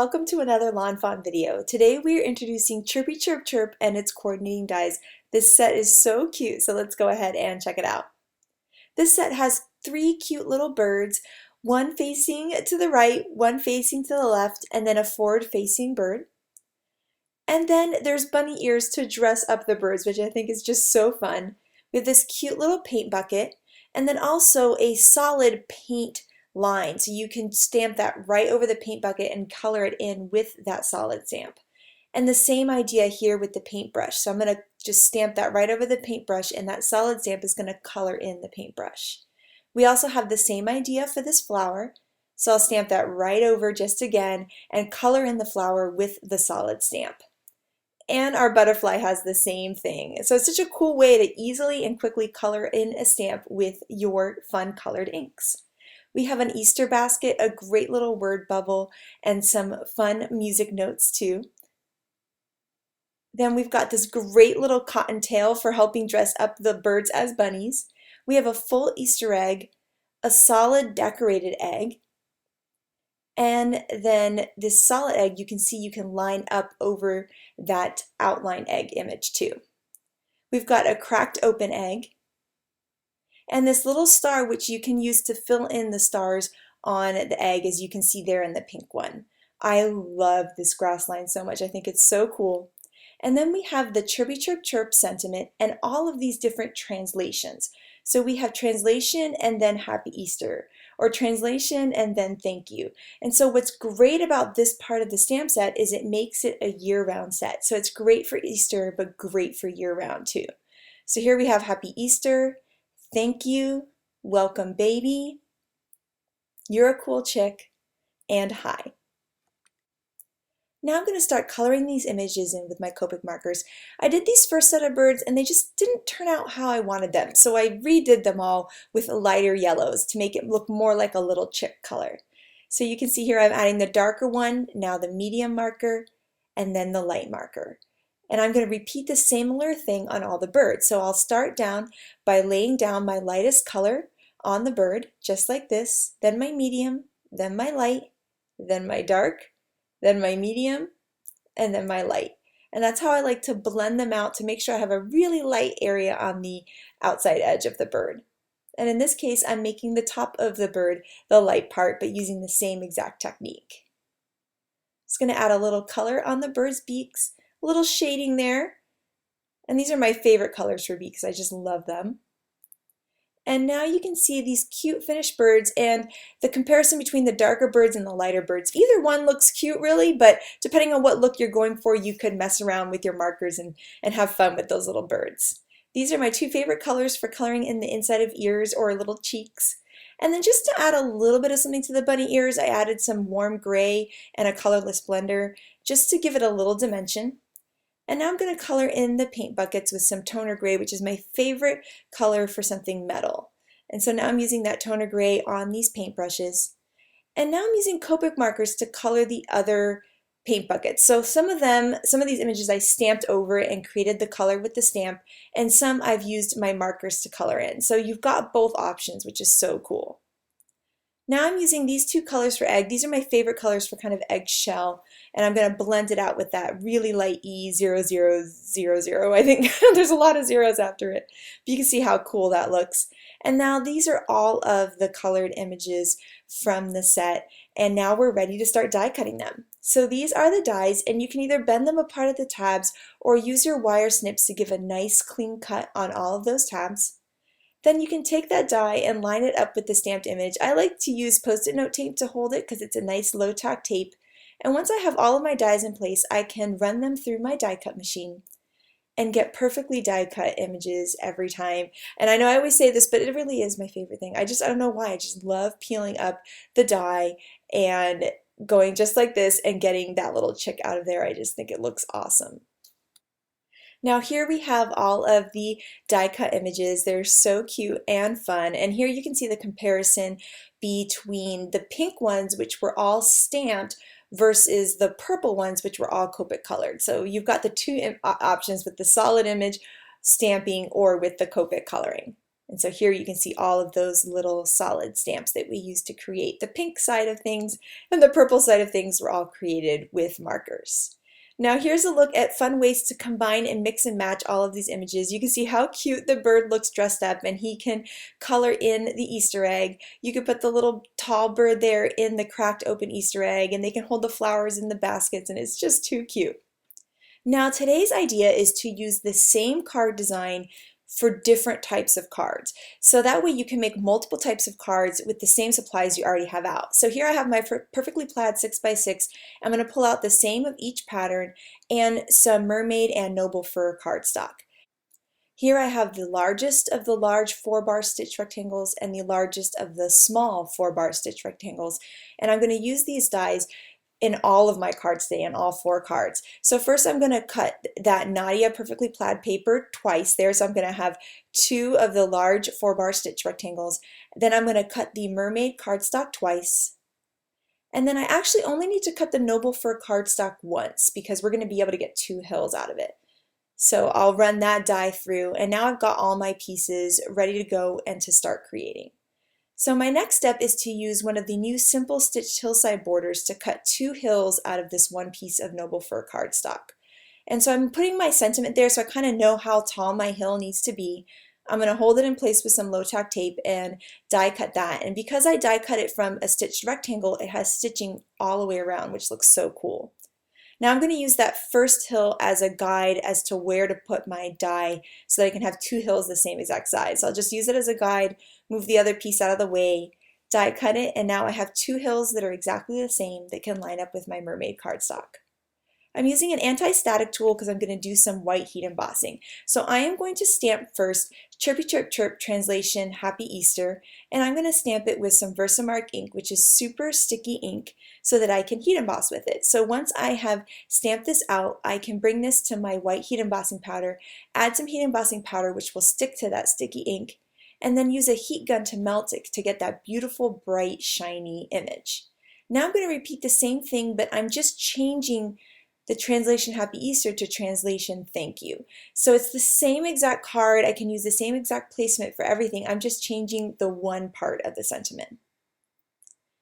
welcome to another Lawn Fawn video. Today we are introducing Chirpy Chirp Chirp and its coordinating dies. This set is so cute, so let's go ahead and check it out. This set has three cute little birds, one facing to the right, one facing to the left, and then a forward-facing bird. And then there's bunny ears to dress up the birds, which I think is just so fun. We have this cute little paint bucket, and then also a solid paint line, so you can stamp that right over the paint bucket and color it in with that solid stamp. And the same idea here with the paintbrush. So I'm going to just stamp that right over the paintbrush, and that solid stamp is going to color in the paintbrush. We also have the same idea for this flower, so I'll stamp that right over just again and color in the flower with the solid stamp. And our butterfly has the same thing. So it's such a cool way to easily and quickly color in a stamp with your fun colored inks. We have an Easter basket, a great little word bubble, and some fun music notes too. Then we've got this great little cottontail for helping dress up the birds as bunnies. We have a full Easter egg, a solid decorated egg, and then this solid egg, you can see you can line up over that outline egg image too. We've got a cracked open egg, and this little star, which you can use to fill in the stars on the egg, as you can see there in the pink one. I love this grass line so much. I think it's so cool. And then we have the Chirpy Chirp Chirp sentiment and all of these different translations. So we have translation and then Happy Easter, or translation and then thank you. And so what's great about this part of the stamp set is it makes it a year-round set. So it's great for Easter, but great for year-round too. So here we have Happy Easter, thank you, welcome baby, you're a cool chick, and hi. Now I'm going to start coloring these images in with my Copic markers. I did these first set of birds and they just didn't turn out how I wanted them, so I redid them all with lighter yellows to make it look more like a little chick color. So you can see here I'm adding the darker one, now the medium marker, and then the light marker. And I'm going to repeat the similar thing on all the birds. So I'll start down by laying down my lightest color on the bird, just like this, then my medium, then my light, then my dark, then my medium, and then my light. And that's how I like to blend them out to make sure I have a really light area on the outside edge of the bird. And in this case, I'm making the top of the bird the light part, but using the same exact technique. Just going to add a little color on the bird's beaks, a little shading there. And these are my favorite colors for beaks. I just love them. And now you can see these cute finished birds and the comparison between the darker birds and the lighter birds. Either one looks cute really, but depending on what look you're going for, you could mess around with your markers and have fun with those little birds. These are my two favorite colors for coloring in the inside of ears or little cheeks. And then just to add a little bit of something to the bunny ears, I added some warm gray and a colorless blender just to give it a little dimension. And now I'm going to color in the paint buckets with some toner gray, which is my favorite color for something metal. And so now I'm using that toner gray on these paint brushes. And now I'm using Copic markers to color the other paint buckets. So some of these images I stamped over and created the color with the stamp, and some I've used my markers to color in. So you've got both options, which is so cool. Now I'm using these two colors for egg. These are my favorite colors for kind of eggshell, and I'm going to blend it out with that really light E0000. I think there's a lot of zeros after it, but you can see how cool that looks. And now these are all of the colored images from the set, and now we're ready to start die cutting them. So these are the dies, and you can either bend them apart at the tabs or use your wire snips to give a nice clean cut on all of those tabs. Then you can take that die and line it up with the stamped image. I like to use Post-it note tape to hold it because it's a nice low tack tape. And once I have all of my dies in place, I can run them through my die cut machine and get perfectly die cut images every time. And I know I always say this, but it really is my favorite thing. I don't know why, I just love peeling up the die and going just like this and getting that little chick out of there. I just think it looks awesome. Now here we have all of the die cut images. They're so cute and fun, and here you can see the comparison between the pink ones, which were all stamped, versus the purple ones, which were all Copic colored. So you've got the two options with the solid image stamping or with the Copic coloring. And so here you can see all of those little solid stamps that we used to create the pink side of things, and the purple side of things were all created with markers. Now here's a look at fun ways to combine and mix and match all of these images. You can see how cute the bird looks dressed up, and he can color in the Easter egg. You could put the little tall bird there in the cracked open Easter egg, and they can hold the flowers in the baskets, and it's just too cute. Now today's idea is to use the same card design for different types of cards. So that way you can make multiple types of cards with the same supplies you already have out. So here I have my Perfectly Plaid 6x6. I'm going to pull out the same of each pattern and some mermaid and noble fur cardstock. Here I have the largest of the large 4-bar stitch rectangles and the largest of the small 4-bar stitch rectangles. And I'm going to use these dies in all of my cards today, in all 4 cards. So first I'm going to cut that Nadia Perfectly Plaid paper twice there, so I'm going to have 2 of the large 4-bar stitch rectangles. Then I'm going to cut the mermaid cardstock twice. And then I actually only need to cut the noble fur cardstock once because we're going to be able to get 2 hills out of it. So I'll run that die through, and now I've got all my pieces ready to go and to start creating. So my next step is to use one of the new simple stitched hillside borders to cut 2 hills out of this one piece of noble fur cardstock. And so I'm putting my sentiment there so I kind of know how tall my hill needs to be. I'm going to hold it in place with some low tack tape and die cut that. And because I die cut it from a stitched rectangle, it has stitching all the way around, which looks so cool. Now I'm going to use that first hill as a guide as to where to put my die so that I can have 2 hills the same exact size. So I'll just use it as a guide, move the other piece out of the way, die cut it, and now I have 2 hills that are exactly the same that can line up with my mermaid cardstock. I'm using an anti-static tool because I'm going to do some white heat embossing. So I am going to stamp first Chirpy Chirp Chirp translation Happy Easter, and I'm going to stamp it with some Versamark ink, which is super sticky ink, so that I can heat emboss with it. So once I have stamped this out, I can bring this to my white heat embossing powder, add some heat embossing powder which will stick to that sticky ink, and then use a heat gun to melt it to get that beautiful, bright, shiny image. Now I'm going to repeat the same thing, but I'm just changing the translation Happy Easter to translation Thank You. So it's the same exact card. I can use the same exact placement for everything. I'm just changing the one part of the sentiment.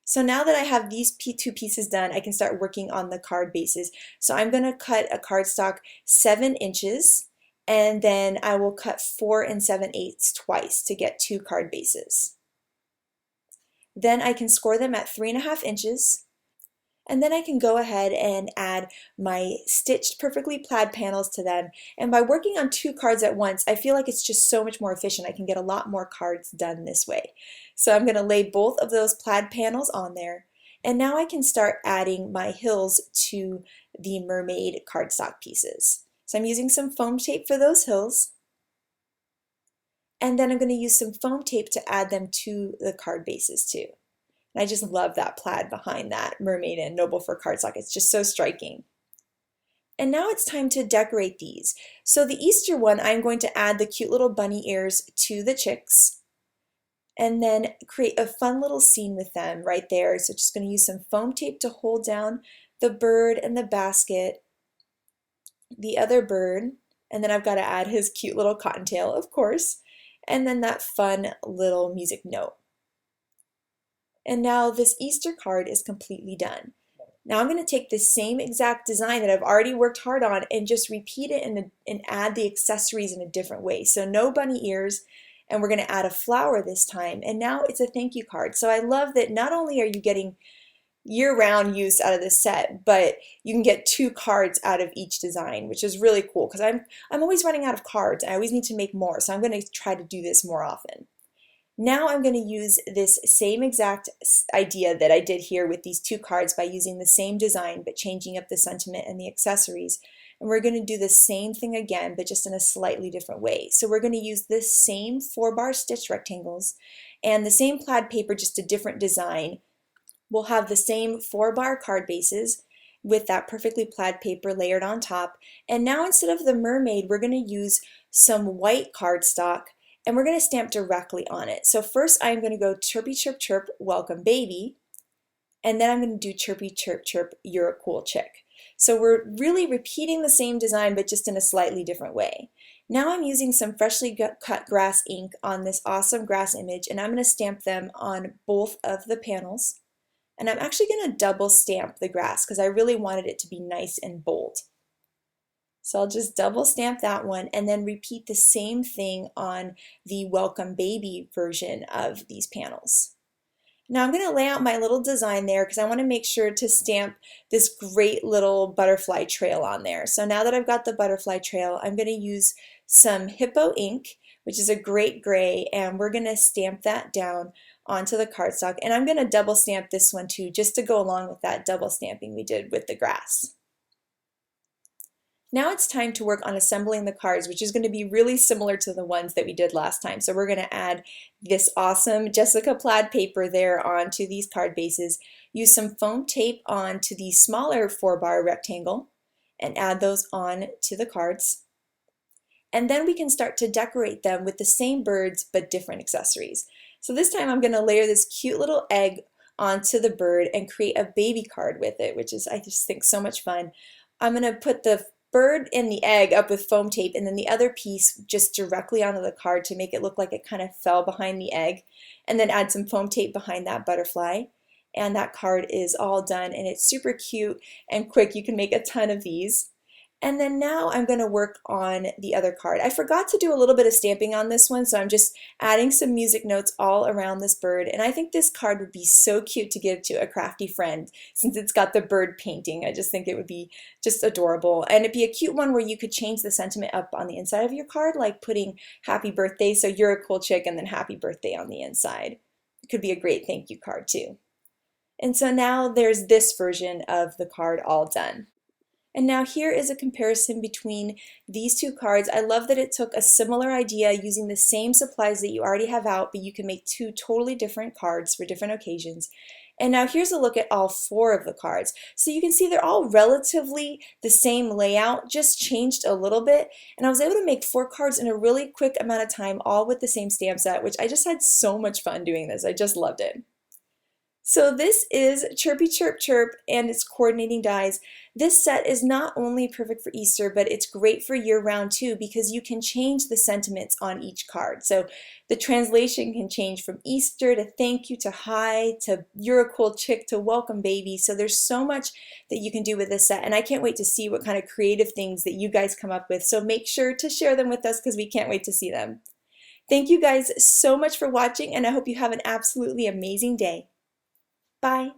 So now that I have these 2 pieces done, I can start working on the card bases. So I'm going to cut a cardstock 7 inches, and then I will cut 4 7/8 twice to get 2 card bases. Then I can score them at 3.5 inches. And then I can go ahead and add my stitched Perfectly Plaid panels to them. And by working on 2 cards at once, I feel like it's just so much more efficient. I can get a lot more cards done this way. So I'm going to lay both of those plaid panels on there. And now I can start adding my hills to the mermaid cardstock pieces. So I'm using some foam tape for those hills. And then I'm going to use some foam tape to add them to the card bases too. And I just love that plaid behind that mermaid and noble fur cardstock. It's just so striking. And now it's time to decorate these. So the Easter one, I'm going to add the cute little bunny ears to the chicks and then create a fun little scene with them right there. So just going to use some foam tape to hold down the bird and the basket, the other bird, and then I've got to add his cute little cottontail, of course, and then that fun little music note. And now this Easter card is completely done. Now I'm going to take the same exact design that I've already worked hard on and just repeat it and add the accessories in a different way. So no bunny ears, and we're going to add a flower this time. And now it's a thank you card. So I love that not only are you getting year-round use out of this set, but you can get 2 cards out of each design, which is really cool because I'm always running out of cards. I always need to make more, so I'm going to try to do this more often. Now I'm going to use this same exact idea that I did here with these 2 cards by using the same design but changing up the sentiment and the accessories. And we're going to do the same thing again but just in a slightly different way. So we're going to use this same 4-bar stitch rectangles and the same plaid paper, just a different design. We'll have the same 4-bar card bases with that Perfectly Plaid paper layered on top. And now instead of the mermaid, we're going to use some white cardstock and we're going to stamp directly on it. So first I'm going to go Chirpy Chirp Chirp, Welcome Baby, and then I'm going to do Chirpy Chirp Chirp, You're a Cool Chick. So we're really repeating the same design but just in a slightly different way. Now I'm using some freshly cut grass ink on this awesome grass image, and I'm going to stamp them on both of the panels. And I'm actually going to double stamp the grass because I really wanted it to be nice and bold. So I'll just double stamp that one and then repeat the same thing on the Welcome Baby version of these panels. Now I'm going to lay out my little design there because I want to make sure to stamp this great little butterfly trail on there. So now that I've got the butterfly trail, I'm going to use some Hippo ink, which is a great gray, and we're going to stamp that down onto the cardstock. And I'm going to double stamp this one too, just to go along with that double stamping we did with the grass. Now it's time to work on assembling the cards, which is going to be really similar to the ones that we did last time. So we're going to add this awesome Jessica Plaid paper there onto these card bases, use some foam tape onto the smaller 4-bar rectangle, and add those on to the cards. And then we can start to decorate them with the same birds but different accessories. So this time I'm going to layer this cute little egg onto the bird and create a baby card with it, which is, I just think, so much fun. I'm going to put the bird and the egg up with foam tape, and then the other piece just directly onto the card to make it look like it kind of fell behind the egg, and then add some foam tape behind that butterfly. And that card is all done, and it's super cute and quick. You can make a ton of these. And then now I'm going to work on the other card. I forgot to do a little bit of stamping on this one, so I'm just adding some music notes all around this bird. And I think this card would be so cute to give to a crafty friend since it's got the bird painting. I just think it would be just adorable. And it'd be a cute one where you could change the sentiment up on the inside of your card, like putting happy birthday, so you're a cool chick, and then happy birthday on the inside. It could be a great thank you card too. And so now there's this version of the card all done. And now here is a comparison between these two cards. I love that it took a similar idea using the same supplies that you already have out, but you can make two totally different cards for different occasions. And now here's a look at all 4 of the cards. So you can see they're all relatively the same layout, just changed a little bit. And I was able to make 4 cards in a really quick amount of time, all with the same stamp set, which I just had so much fun doing this. I just loved it. So this is Chirpy Chirp Chirp and its coordinating dies. This set is not only perfect for Easter, but it's great for year-round too because you can change the sentiments on each card. So the translation can change from Easter to thank you to hi to you're a cool chick to welcome baby. So there's so much that you can do with this set, and I can't wait to see what kind of creative things that you guys come up with. So make sure to share them with us because we can't wait to see them. Thank you guys so much for watching, and I hope you have an absolutely amazing day. Bye.